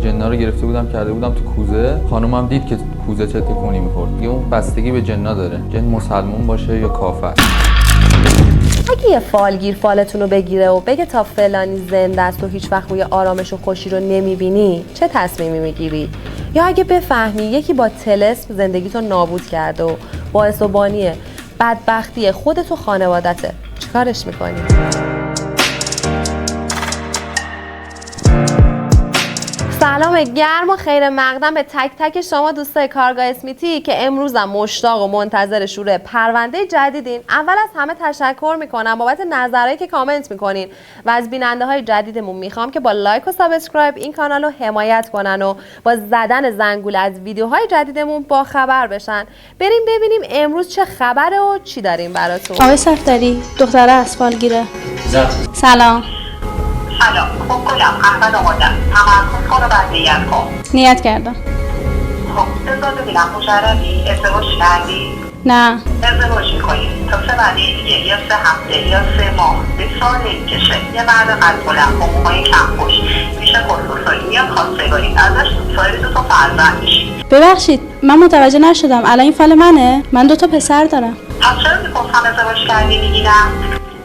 جنا رو گرفته بودم کرده بودم تو کوزه. خانومم دید که کوزه چه تکونی می‌خورد. دیگه اون بستگی به جنا داره، جن مسلمون باشه یا کافر. اگه یه فالگیر فالتون رو بگیره و بگه تا فلانی زنده است و هیچ وقت روی آرامش و خوشی رو نمیبینی، چه تصمیمی میگیری؟ یا اگه بفهمی یکی با طلسم زندگیتو نابود کرده و باعث و بانی بدبختی خودت و خانوادته، چیکارش میکنی؟ سلام گرم و خیر مقدم به تک تک شما دوستای کارگاه اسمیتی که امروزم مشتاق و منتظر شروع پرونده جدیدین. اول از همه تشکر میکنم بابت نظرهایی که کامنت میکنین و از بیننده های جدیدمون میخوام که با لایک و سابسکرایب این کانال رو حمایت کنن و با زدن زنگوله از ویدیوهای جدیدمون با خبر بشن. بریم ببینیم امروز چه خبره و چی داریم براتون. آقای صفدری، دختره اسفالگیره. سلام. سلام، خوب گلم، احمد آمادم. تمرکز کن و بعد نیت کن. نیت کردم. خب، بذار ببینم مجردی؟ ازدواج کردی؟ نه. ازدواج میکنی تا 3 ماه دیگه یا 3 هفته یا 3 ماه به سال میکشه. یه مرد قد بلند با موهای کم پشت میشه خصوصایی میاد خواستگاری ازش سایر 2 تا فرزند میشی. ببخشید من متوجه نشدم، الان این فال منه؟ من 2 تا پسر دارم. پس چرا میپرسم ازدواج کردی میگی نه؟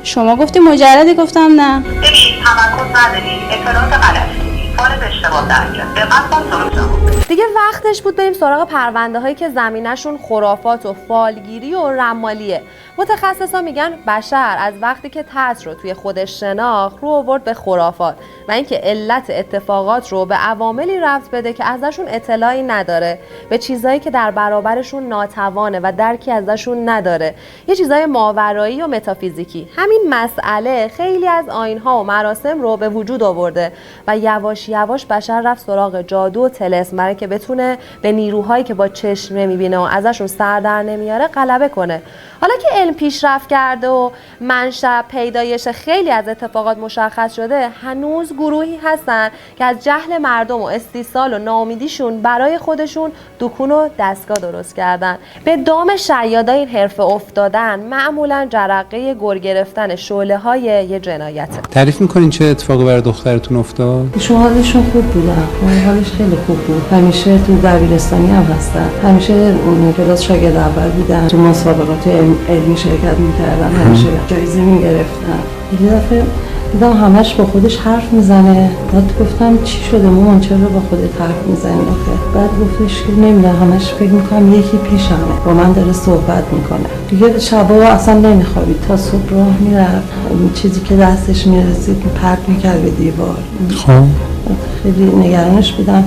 شما گفتی مجردی، گفتم نه. ببین تمرکز نداری، اطلاعات غلطی میدی، فالت اشتباه درمیاد. دقت کن درست جواب. دیگه وقتش بود بریم سراغ پرونده هایی که زمینشون خرافات و فالگیری و رمالیه. متخصصا میگن بشر از وقتی که ترس رو توی خودش شناخت رو آورد به خرافات و اینکه علت اتفاقات رو به عواملی ربط بده که ازشون اطلاعی نداره، به چیزایی که در برابرشون ناتوانه و درکی ازشون نداره، یه چیزای ماورایی و متافیزیکی. همین مسئله خیلی از آیین‌ها و مراسم رو به وجود آورده و یواش یواش بشر رفت سراغ جادو و طلسم برای که بتونه به نیروهایی که با چشم نمیبینه و ازشون سر در نمیاره غلبه کنه. حالا که علم پیشرفت کرده و منشأ پیدایش خیلی از اتفاقات مشخص شده، هنوز گروهی هستن که از جهل مردم و استیصال و ناامیدیشون برای خودشون دکون و دستگاه درست کردن. به دام شیادای این حرفه افتادن معمولا جرقه گر گرفتن شعله‌های یه جنایته. تعریف میکنین چه اتفاقی برای دخترتون افتاد؟ ایشون حالشون خوب بودن، حالش خیلی خوب بود. همیشه تو دبیرستانی هم هستن، همیشه کلاس شاگرد اول بودن، تو مسابقات علمی شرکت میکردن، همیشه جایزه میگرفتن. یه دفعه دیدم همش با خودش حرف میزنه. بعد گفتم چی شده مامان، چرا با خودت حرف میزنی آخه؟ بعد گفتش که نمیدونم، همش فکر میکنم یکی پیشمه با من داره صحبت میکنه. دیگه شبا اصلا نمیخوابید تا صبح راه میرفت، چیزی که دستش میرسید پرت میکرد به دیوار. خب خیلی نگرانش بودم.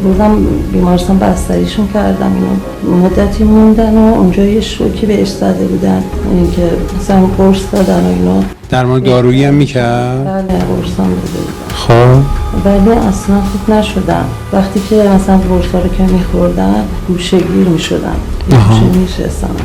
بردم بیمارستان بستریشون کردم، اینا مدتی موندن و اونجا یه شوکی بهش زده بودن، اینکه مثلا قرص دادن و اینا. درمان دارویی هم میکرد؟ بله قرص هم داده بودن. خب ولی اصلا خوب نشدم. وقتی که مثلا قرصا رو که میخوردن گوشه‌گیر میشدن، گوشه میشستم.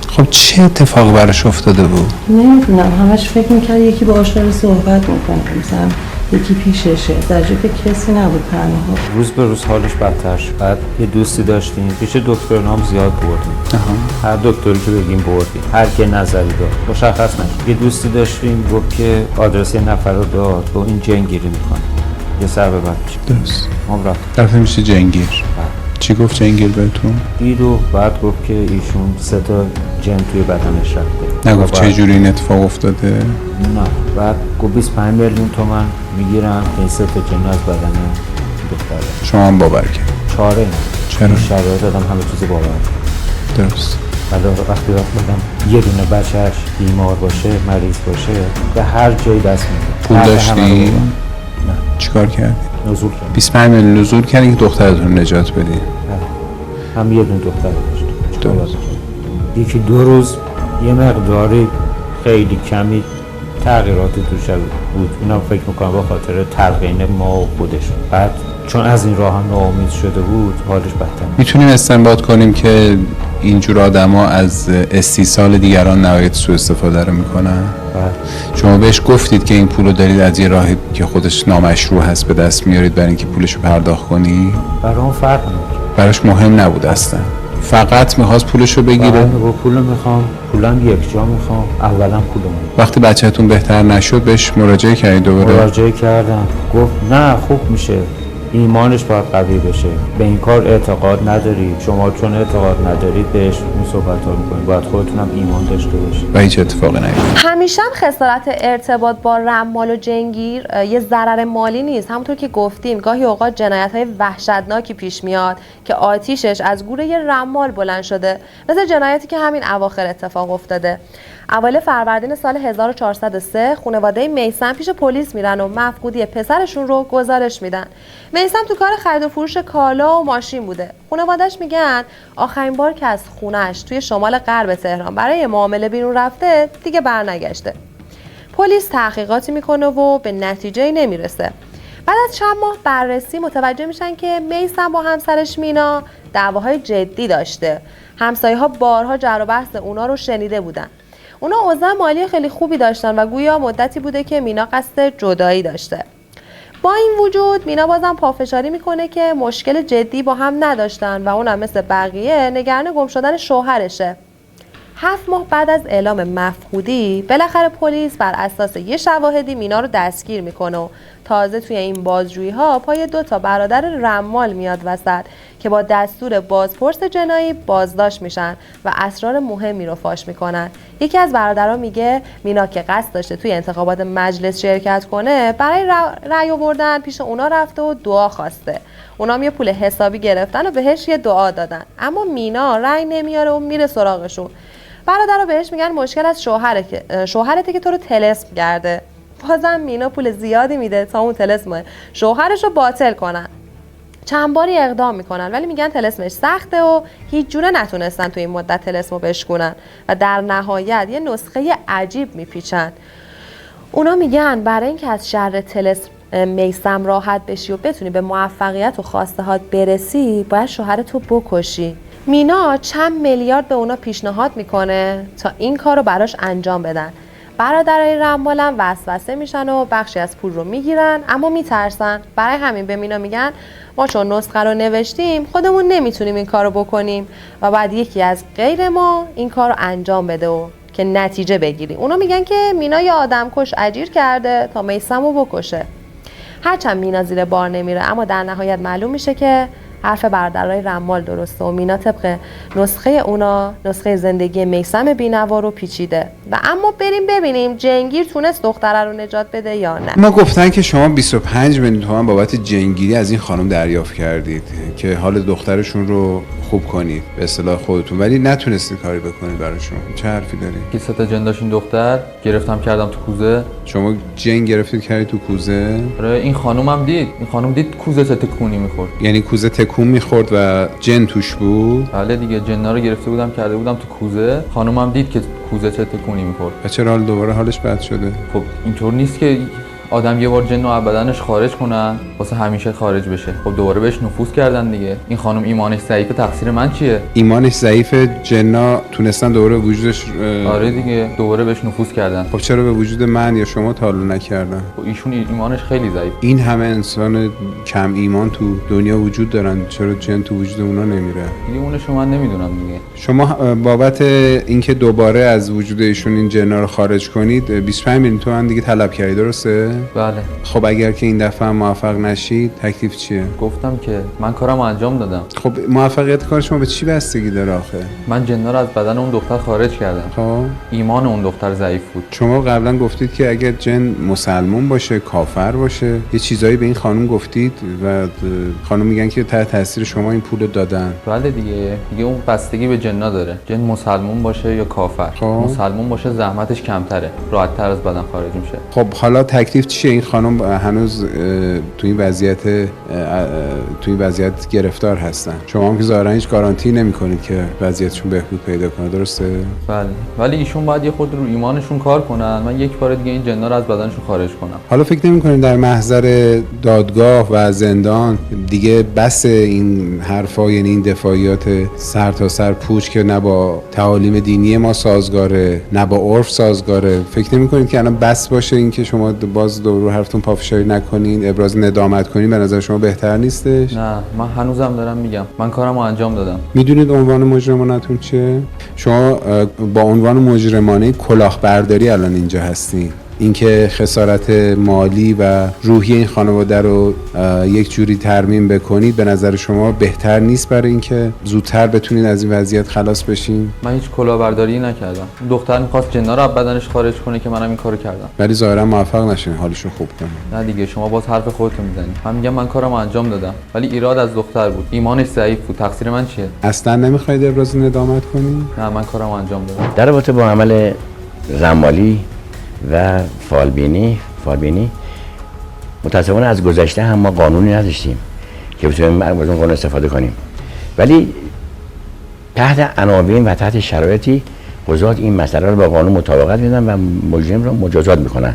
خب چه اتفاقی براش افتاده بود؟ نمیدونم، همش فکر میکرد یکی باهاش داره صحبت میکنه، مثلا یکی پیششه، در جایی که کسی نبود تنها. روز به روز حالش بدتر شد. بعد یه دوستی داشتیم پیش دکتر نام زیاد بردیم. هر دکتری که بگیم بردیم، هر کی نظری داد مشخص نشد. یه دوستی داشتیم گفت که آدرس یه نفر رو داد، با این جنگیری میکنه، یه سر به بد میشه. درست. ما رفتیم میشه جنگیر. چی گفت جنگیر بهتون؟ دید و بعد گفت که ایشون 3 تا جن توی بدنش رفته. نگفت چه جوری این اتفاق افتاده؟ نه. بعد گفت 25 میلیون تومان میگیرم این 3 تا جن از بدن دختره. شما هم باور کرد؟ چاره نه. چرا؟ شرایط دادم همه چیز باور. درست. حالا وقتی بدم یه دونه بچه‌اش بیمار باشه، مریض باشه، به هر جایی دست میده. پول داشتی؟ نه. چیکار کردی؟ نزول کردم. 25 میلیون نزول کردی که دخترتون نجات بدی؟ هم یه دونه دختر داشت. درست. یکی 2 روز یه مقداری خیلی کمی تغییرات توش بود. اینا فکر میکنم با خاطر تلقین ما و خودش. بعد چون از این راه هم ناامید شده بود حالش بدتر. میتونیم استنباط کنیم که اینجور آدما از استیصال دیگران نهایت سوء استفاده رو میکنن. شما بهش گفتید که این پولو دارید از یه راهی که خودش نامشروع هست به دست میارید برای اینکه پولشو پرداخت کنی؟ برام فرق نمیکنه. براش مهم نبود اصلا. فقط میخواست پولشو بگیره. فقط پولو میخوام، پولم یک جا میخوام، اولا پولو. وقتی بچه‌تون بهتر نشد بهش مراجعه کردید دوباره؟ مراجعه کردم، گفت نه خوب میشه، ایمانش باید قوی بشه. به این کار اعتقاد ندارید، شما چون اعتقاد ندارید بهش این صحبت ها میکنید، باید خودتون هم ایمان داشته باشید و هیچ اتفاقی نیفتاد. همیشه هم خسارت ارتباط با رمال و جنگیر یه ضرر مالی نیست. همونطور که گفتیم گاهی اوقات جنایت‌های وحشتناکی پیش میاد که آتیشش از گوره یه رمال بلند شده، مثل جنایتی که همین اواخر اتفاق افتاده. اوایل فروردین سال 1403 خانواده میثم پیش پلیس میرن و مفقودی پسرشون رو گزارش میدن. میثم تو کار خرید و فروش کالا و ماشین بوده. خانواده‌اش میگن آخرین بار که از خونه‌اش توی شمال غرب تهران برای معامله بیرون رفته دیگه برنگشته. پلیس تحقیقاتی میکنه و به نتیجه‌ای نمیرسه. بعد از چند ماه بررسی متوجه میشن که میثم با همسرش مینا دعواهای جدی داشته. همسایه‌ها بارها جر و بحث اونا رو شنیده بودن. اونا اوضاع مالی خیلی خوبی داشتن و گویا مدتی بوده که مینا قصد جدایی داشته. با این وجود مینا بازم پافشاری میکنه که مشکل جدی با هم نداشتن و اونم مثل بقیه نگران گم شدن شوهرشه. 7 ماه بعد از اعلام مفقودی بالاخره پلیس بر اساس یه شواهدی مینا رو دستگیر میکنه و تازه توی این بازجویی ها پای 2 برادر رمال میاد وسط که با دستور بازپرس جنایی بازداشت میشن و اسرار مهمی رو فاش میکنن. یکی از برادرها میگه مینا که قصد داشته توی انتخابات مجلس شرکت کنه، برای رأی آوردن پیش اونا رفته و دعا خواسته. اونام یه پول حسابی گرفتن و بهش یه دعا دادن، اما مینا رأی نمیاره و میره سراغشون. برادرها بهش میگن مشکل از شوهرته که تو رو طلسم کرده. بازم مینا پول زیادی میده تا اون طلسم شوهرش رو باطل کنن. چند باری اقدام میکنن ولی میگن طلسمش سخته و هیچ جوره نتونستن تو این مدت طلسمو بشکنن و در نهایت یه نسخه عجیب میپیچن. اونا میگن برای اینکه از شر طلسم میثم راحت بشی و بتونی به موفقیت و خواستهات برسی، باید شوهرتو بکشی. مینا چند میلیارد به اونا پیشنهاد میکنه تا این کارو براش انجام بدن. برادرای رمالم وسوسه میشن و بخشی از پول رو میگیرن، اما میترسن. برای همین به مینا میگن ما چون نسخه رو نوشتیم خودمون نمیتونیم این کارو بکنیم و بعد یکی از غیر ما این کارو انجام بده و که نتیجه بگیریم. اونا میگن که مینا یه آدمکش اجیر کرده تا میثمو بکشه. هرچند مینا زیر بار نمیره، اما در نهایت معلوم میشه که حرف برادرای رمال درسته و مینا طبق نسخه اونا نسخه زندگی میثم بی‌نوا رو پیچیده. و اما بریم ببینیم جنگیر تونست دختره رو نجات بده یا نه. ما گفتن که شما 25 میلیون تومان بابت جنگیری از این خانم دریافت کردید که حال دخترشون رو خوب کنید به اصطلاح خودتون، ولی نتونستید کاری بکنید براشون. چه حرفی داری؟ که 3 جن داشت این دختر گرفتم کردم تو کوزه. شما جن گرفتید کردید تو کوزه؟ آره این خانومم دید. این خانوم دید کوزه چه تکونی میخورد. یعنی کوزه تکون میخورد و جن توش بود؟ بله دیگه، جنا رو گرفته بودم کرده بودم تو کوزه. خانومم دید که کوزه چه تکونی میخورد. و چرا حال دوباره حالش بد شده؟ خب اینطور نیست که آدم یه بار جن رو از بدنش خارج کنن واسه همیشه خارج بشه. خب دوباره بهش نفوذ کردن دیگه. این خانم ایمانش ضعیفه، تقصیر من چیه؟ ایمانش ضعیفه، جنا تونستن دوباره وجودش آره دیگه، دوباره بهش نفوذ کردن. خب چرا به وجود من یا شما تعالو نکردن؟ خب ایشون ایمانش خیلی ضعیف. این همه انسان کم ایمان تو دنیا وجود دارن، چرا جن تو وجود اونا نمیره؟ دیگه اونشو من نمیدونم دیگه. شما بابت اینکه دوباره از وجود ایشون این جنا رو خارج کنید 25 میلیون تومان دیگه طلب کردید، درسته؟ بله. خب اگر که این دفعه موفق نشید تکلیف چیه؟ گفتم که من کارمو انجام دادم. خب موفقیت کار شما به چی بستگی داره آخه؟ من جنا رو از بدن اون دختر خارج کردم. خب ایمان اون دختر ضعیف بود. شما قبلا گفتید که اگر جن مسلمون باشه، کافر باشه، یه چیزایی به این خانم گفتید و خانم میگن که تحت تاثیر شما این پولو دادن. بله دیگه اون بستگی به جنا داره. جن مسلمون باشه یا کافر. خب. مسلمون باشه زحمتش کمتره، راحت‌تر از بدن خارج میشه. خب حالا تکلیف چیه؟ این خانم هنوز تو این وضعیت گرفتار هستن. شما هم که ظاهرا هیچ گارانتی نمی‌کنید که وضعیتشون بهبود پیدا کنه، درسته؟ بله. ولی ایشون باید یه خود رو ایمانشون کار کنن. من یک بار دیگه این جنا رو از بدنشون خارج کنم. حالا فکر نمی‌کنید در محضر دادگاه و زندان دیگه بس این حرفا، یعنی این دفاعیات سر تا سر پوچ که نه با تعالیم دینی ما سازگاره نه با عرف سازگاره، فکر نمی‌کنید که الان بس باشه این که شما باز رو حرفتون پافشاری نکنین، ابراز ندامت کنین؟ به نظر شما بهتر نیستش؟ نه من هنوزم دارم میگم من کارمو انجام دادم. میدونید عنوان مجرمانتون چیه؟ شما با عنوان مجرمانه کلاهبرداری الان اینجا هستین. اینکه خسارت مالی و روحی این خانواده رو یک جوری ترمیم بکنید به نظر شما بهتر نیست برای اینکه زودتر بتونید از این وضعیت خلاص بشین؟ من هیچ کلاهبرداری نکردم. دختر می‌خواست جنا رو از بدنش خارج کنه که منم این کارو کردم. ولی ظاهرا موفق نشین حالشو خوب کنید. نه دیگه، شما باز حرف خودتون میزنید. من میگم من کارمو انجام دادم، ولی ایراد از دختر بود. ایمانش ضعیف بود. تقصیر من چیه؟ اصلا نمیخواید ابراز ندامت کنید؟ نه، من کارمو انجام دادم. در رابطه با عمل رمالی و فالبینی متاسفانه از گذشته هم ما قانونی نداشتیم که بتونیم از اون قانون استفاده کنیم، ولی تحت عناوین و تحت شرایطی قضات این مسئله رو با قانون مطابقت میدن و مجرم رو مجازات میکنن.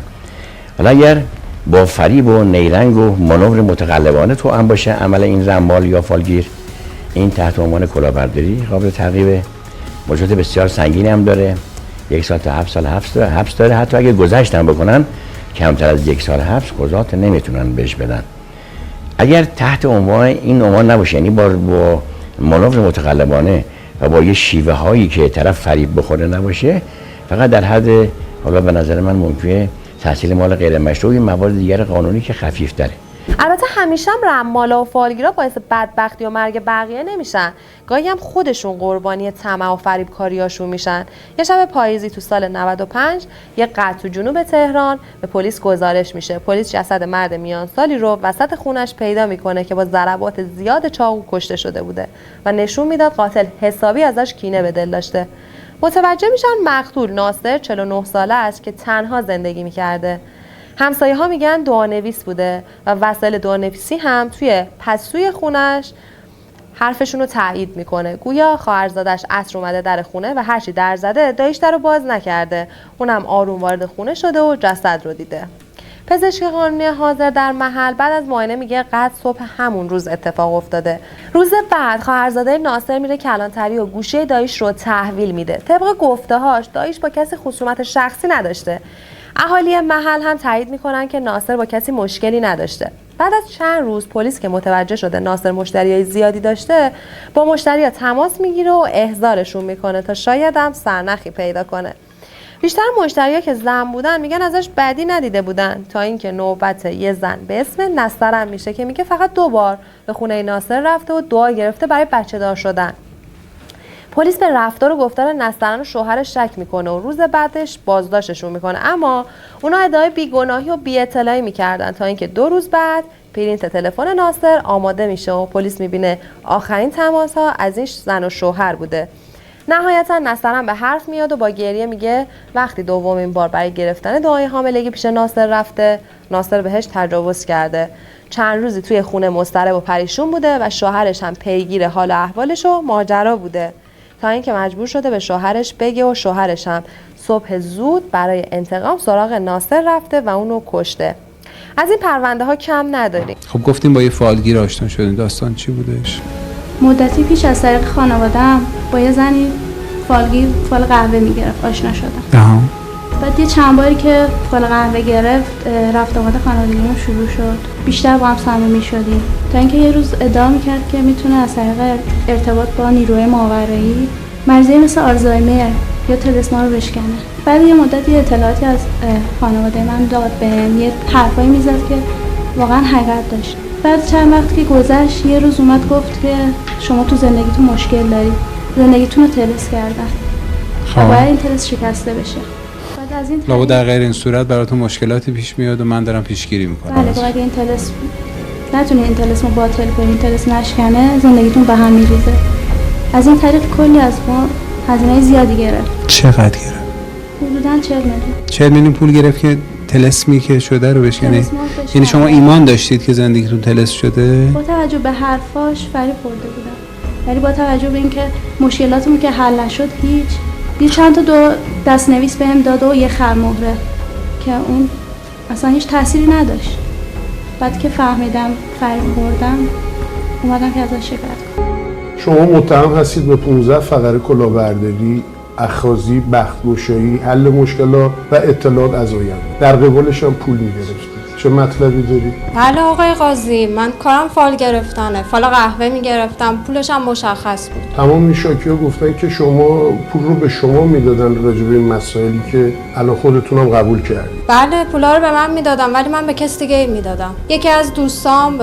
حالا اگر با فریب و نیرنگ و مانور متقلبانه تو هم باشه عمل این رمال یا فالگیر، این تحت عنوان کلاهبرداری قابل تعقیبه. مجازات بسیار سنگینی هم داره، 1 سال تا 7 سال حبس داره. حتی اگه گذشت هم بکنن کمتر از 1 سال حبس قضات نمیتونن بهش بدن. اگر تحت عنوان این عنوان نباشه، یعنی با مانور متقلبانه و با یه شیوه هایی که طرف فریب بخوره نباشه، فقط در حد حالا به نظر من ممکنه تحصیل مال غیر مشروع، موارد دیگر قانونی که خفیف تره. البته همیشه هم رمالا و فالگیرا باعث بدبختی و مرگ بقیه نمیشن. گاهی هم خودشون قربانی طمع و فریبکاریاشون میشن. یه شب پاییزی تو سال 95 یه قتل تو جنوب تهران به پلیس گزارش میشه. پلیس جسد مرد میان سالی رو وسط خونش پیدا میکنه که با ضربات زیاد چاقو کشته شده بوده و نشون میداد قاتل حسابی ازش کینه به دل داشته. متوجه میشن مقتول ناصر 49 ساله است که تنها زندگی میکرده. همسایه ها میگن دعانویس بوده و وسایل دعانویسی هم توی پستوی خونش حرفشون رو تایید میکنه. گویا خواهرزادش عصر اومده در خونه و هرچی در زده دایش در رو باز نکرده. اونم آروم وارد خونه شده و جسد رو دیده. پزشک قانونی حاضر در محل بعد از معاینه میگه قتل صبح همون روز اتفاق افتاده. روز بعد خواهرزاده ناصر میره کلانتری و گوشه دایش رو تحویل میده. طبق گفته‌هاش دایش با کسی خصومت شخصی نداشته. اهالی محل هم تایید میکنن که ناصر با کسی مشکلی نداشته. بعد از چند روز پلیس که متوجه شده ناصر مشتریای زیادی داشته، با مشتری‌ها تماس میگیره و احضارشون میکنه تا شاید هم سرنخی پیدا کنه. بیشتر مشتری‌ها که زن بودن میگن ازش بدی ندیده بودن، تا اینکه نوبت یه زن به اسم نسترن میشه که میگه فقط 2 بار به خونه ناصر رفته و دعا گرفته برای بچه دار شدن. پلیس به رفتار و گفتار نسترن و شوهرش شک میکنه و روز بعدش بازداشتشون میکنه، اما اونا ادعای بیگناهی و بی‌اطلاعی میکردن تا اینکه 2 روز بعد پرینت تلفن ناصر آماده میشه و پلیس میبینه آخرین تماس‌ها از این زن و شوهر بوده. نهایتا نسترن به حرف میاد و با گریه میگه وقتی دومین بار برای گرفتن دعای حاملگی پیش ناصر رفته، ناصر بهش تجاوز کرده. چند روزی توی خونه مضطرب و پریشون بوده و شوهرش هم پیگیر حال و احوالش و ماجرا بوده، تا اینکه مجبور شده به شوهرش بگه و شوهرش هم صبح زود برای انتقام سراغ ناصر رفته و اونو کشته. از این پرونده ها کم نداریم. خب گفتیم با یه فالگیر آشنا شدین، داستان چی بودش؟ مدتی پیش از طریق خانواده‌ام با یه زنی فال قهوه میگرفت آشنا شدم. بعد یه چند باری که فال قهوه گرفت رفت آمد خانوادگیمون شروع شد. بیشتر با هم صمیمی شدیم تا اینکه یه روز ادعا میکرد که میتونه از طریق ارتباط با نیروی ماورایی مریضی مثل آلزایمر یا طلسما رو بشکنه. بعد یه مدتی اطلاعاتی از خانواده من داد بهم، یه حرفایی میزد که واقعا حقیقت داشت. بعد چند وقت که گذشت یه روز اومد گفت که شما تو زندگیتون مشکل دارید، زندگیتون رو طلس کردن و باید این طلس شکسته بشه. لابد در غیر این صورت براتون مشکلاتی پیش میاد و من دارم پیشگیری میکنم. بله، اگه این طلس نتونی این طلسمو باطل کنی، این طلس نشکنه، زندگیتون به هم میریزه. از این طریق کلی از ما هزینه زیادی گرفت. چقدر گرفت؟ حدوداً 40 میلیون. 40 میلیون پول گرفت که طلسمی که شده رو بشکنه. یعنی شما ایمان داشتید که زندگیتون طلس شده؟ با توجه به حرفاش فریب خورده بودم. ولی با توجه به اینکه مشکلاتمون که حل نشد یه چند تا دستنویس بهم داد و یه خرمهره که اون اصلا هیچ تأثیری نداشت. بعد که فهمیدم فریب خوردم اومدم که ازش شکایت کنم. شما متهم هستید به 15 فقره کلاهبرداری، اخاذی، بخت‌گشایی، حل مشکلات و اطلاعات از آینده. در قبالش هم پول می‌گرفتید. چه مطلبی داری؟ بله آقای قاضی، من کارم فال گرفتنه، فال قهوه میگرفتم، پولش هم مشخص بود. تمام این شاکی‌ها گفتن که شما پول رو به شما میدادن راجع به این مسائلی که الان خودتون هم قبول کردید. بله پولا رو به من میدادم ولی من به کس دیگه میدادم. یکی از دوستام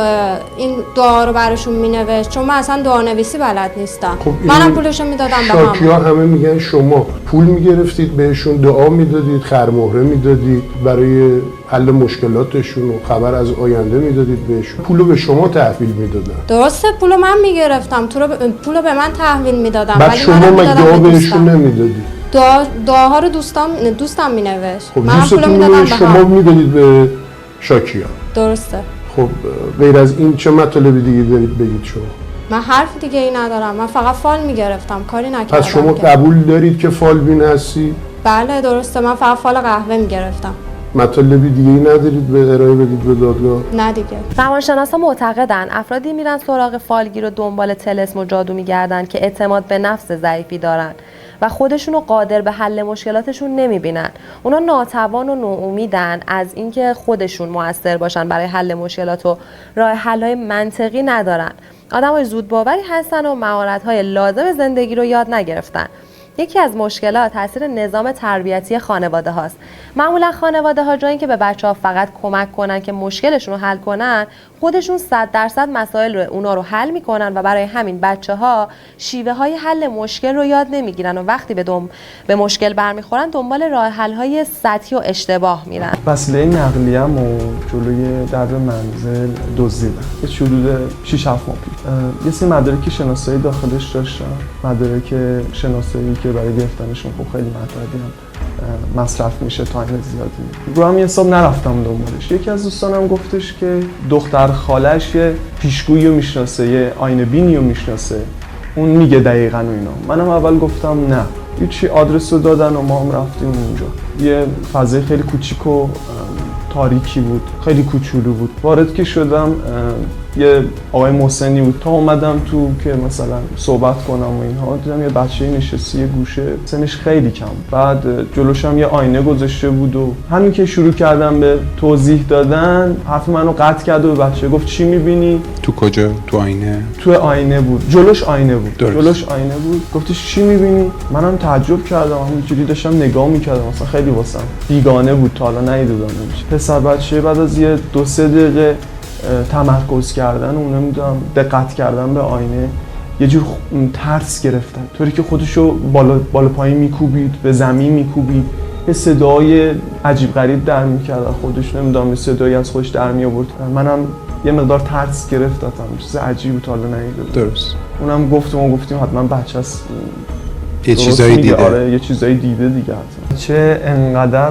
این دعا رو براشون مینوشت چون من اصلا دعا نویسی بلد نیستم. خب منم پولشو میدادم به هم. شاکیا همه میگن شما پول میگرفتید بهشون، دعا میدادید، خرمهره میدادید برای حل مشکلاتشون و خبر از آینده میدادید بهشون، پولو به شما تحویل میدادن. درسته پولو من میگرفتم، پولو به من تحویل میدادم بعد ولی شما مگه دعا بهشون نمیدادید؟ دعاها رو دوستم مینوشت. خب من پولو میدادم به شما میدادید به شاکیا. درسته. خب غیر از این چه مطالبی دیگه دارید بگید شما؟ من حرف دیگه ای ندارم، من فقط فال میگرفتم، کاری نکردم. پس شما قبول دارید که فال بین هستی؟ بله درسته، من فقط فال قهوه میگرفتم. مطالبی دیگه ای ندارید به ارائه بدید به دادگاه؟ نه دیگه. روانشناسا معتقدن افرادی میرن سراغ فالگیر و دنبال طلسم و جادو میگردن که اعتماد به نفس ضعیفی دارن و خودشونو قادر به حل مشکلاتشون نمیبینن. اونا ناتوان و ناامیدن از اینکه خودشون مؤثر باشن برای حل مشکلات و راه حل‌های منطقی ندارن. آدمای زود باوری هستن و مهارت‌های لازم زندگی رو یاد نگرفتن. یکی از مشکلات تاثیر نظام تربیتی خانواده هاست. معمولا خانواده ها جایی که به بچه‌ها فقط کمک کنن که مشکلشون رو حل کنن، خودشون 100% مسائل رو اونا رو حل میکنن و برای همین بچه‌ها شیوه های حل مشکل رو یاد نمیگیرن و وقتی به مشکل برمیخورن دنبال راه حل های سطحی و اشتباه میرن. وسیله نقلیه‌مو جلوی در منزل دزدیدن. یه حدود 6-7 ماه پیش. یه سری مدارک شناسایی داخلش داشتم. مدارک شناسایی که برای گرفتنشون خب خیلی مطرحی هم مصرف میشه، تایم زیادی. رو هم حساب نرفتم دنبالش. یکی از دوستانم گفتش که دختر خالش یه پیشگویی رو میشناسه، یه آینه بینی رو میشناسه، اون میگه دقیقاً و اینا. منم اول گفتم نه. هیچی، آدرس رو دادن و ما هم رفتیم اونجا. یه فضای خیلی کوچیک و تاریکی بود، خیلی کوچولو بود. وارد که شدم یه آقای محسنی بود. تا اومدم تو که مثلا صحبت کنم و اینها، دیدم یه بچه نشسته یه گوشه، سنش خیلی کم. بعد جلوشم یه آینه گذاشته بود و همین که شروع کردم به توضیح دادن، حرف منو قطع کرد و به بچه گفت چی می‌بینی؟ تو کجا؟ تو آینه؟ تو آینه بود. جلوش آینه بود. جلوش آینه بود. گفتش چی می‌بینی؟ منم تعجب کردم، همینجوری داشتم نگاه می‌کردم. مثلا خیلی واسم بیگانه بود، تا حالا ندیده بودمش. پسر بچه بعد از یه 2-3 دقیقه تمرکز کردن و نمیدونم دقت کردن به آینه، یه جور ترس گرفتن، طوری که خودشو بالا پایین میکوبید، به زمین میکوبید، یه صدای عجیب غریب در میکرد خودش، نمیدونم یه صدایی از خودش در می آورد. منم یه مقدار ترس گرفتم، چیز عجیبی تا حالا ندیده بودم. درست. اونم گفتیم حتما بچه‌ست، یه چیزایی دیده. آره یه چیزایی دیده دیگه. چه انقدر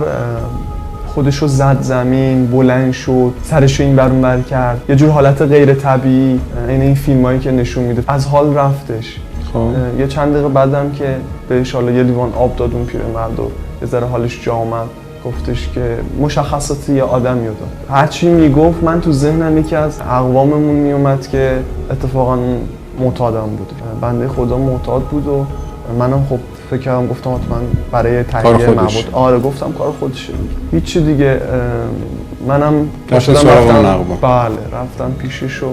خودشو زد زمین، بلند شد، سرشو این بر اون بر کرد، یه جور حالت غیر طبیعی، این فیلمایی که نشون میده. از حال رفتش. خب یه چند دقیقه بعدم که بهش حالا یه لیوان آب داد اون پیرمرد و یه ذره حالش جا اومد، گفتش که مشخصات یه آدمی رو داد. هرچی میگفت من تو ذهنم یکی از اقواممون میومد که اتفاقا معتادم بود. بنده خدا معتاد بود و منم خب فکر کردم، گفتم حتما برای تهیه مواد. آره گفتم کار خودشه. هیچی دیگه. منم رفتم پیشش و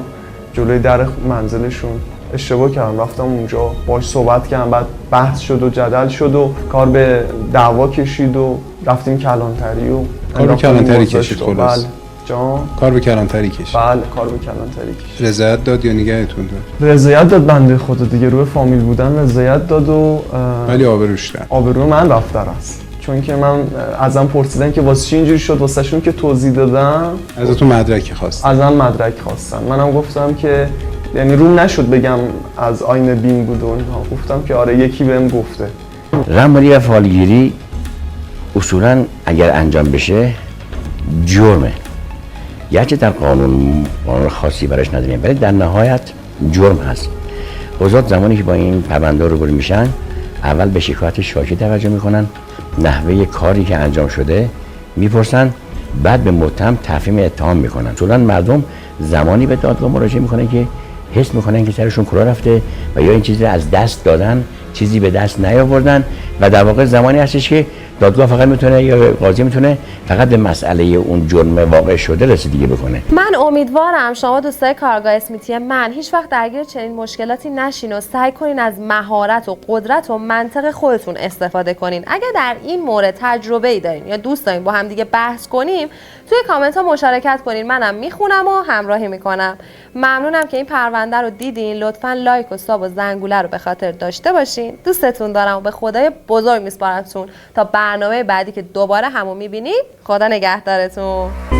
جلوی در منزلشون اشتباه کردم، رفتم اونجا باهاش صحبت کردم، بعد بحث شد و جدل شد و کار به دعوا کشید و رفتیم کلانتری و کار به کلانتری کشید. خلاص بله جان، کار به کلانتری کشید. بله کار به کلانتری کشید. رضایت داد یا نگهتون داد؟ رضایت داد، بنده خدا دیگه روی فامیل بودن رضایت داد و ولی آبروش رفت. آبرو من رفت در است. چون که من ازم پرسیدن که واسه چی اینجوری شد، واسه شون که توضیح دادم. ازتون مدرک خواستن؟ ازم مدرک خواستن. منم گفتم که یعنی روم نشد بگم از آینه بین بود و اینها، گفتم که آره یکی بهم گفته. رمالی و فالگیری اصولا اگر انجام بشه جرمه، گرچه در قانون خاصی براش نداریم ولی در نهایت جرم هست. قضات زمانی که با این پرونده روبرو میشن، اول به شکایت شاکی توجه میکنن، نحوه کاری که انجام شده میپرسن، بعد به متهم تفهیم اتهام میکنن. اصولا مردم زمانی به دادگاه مراجعه میکنن که حس میکنن که سرشون کلاه رفته و یا این چیزی رو از دست دادن، چیزی به دست نیاوردن و در واقع زمانی هستش که دادگاه فقط میتونه یا قاضی میتونه فقط به مسئله اون جرم واقع شده رسیدگی بکنه. من امیدوارم شما دوستای کارگاه اسمیتی من هیچ وقت درگیر چنین مشکلاتی نشین و سعی کنین از مهارت و قدرت و منطق خودتون استفاده کنین. اگه در این مورد تجربه‌ای دارین یا دوست دارین با هم دیگه بحث کنیم، توی کامنت ها مشارکت کنین. منم میخونم و همراهی میکنم. ممنونم که این پرونده رو دیدین. لطفاً لایک و ساب و زنگوله رو به خاطر داشته باشین. دوستتون دارم و به خدای بزرگ میسپارمتون تا برنامه بعدی که دوباره همو میبینید. خدا نگهدارتون.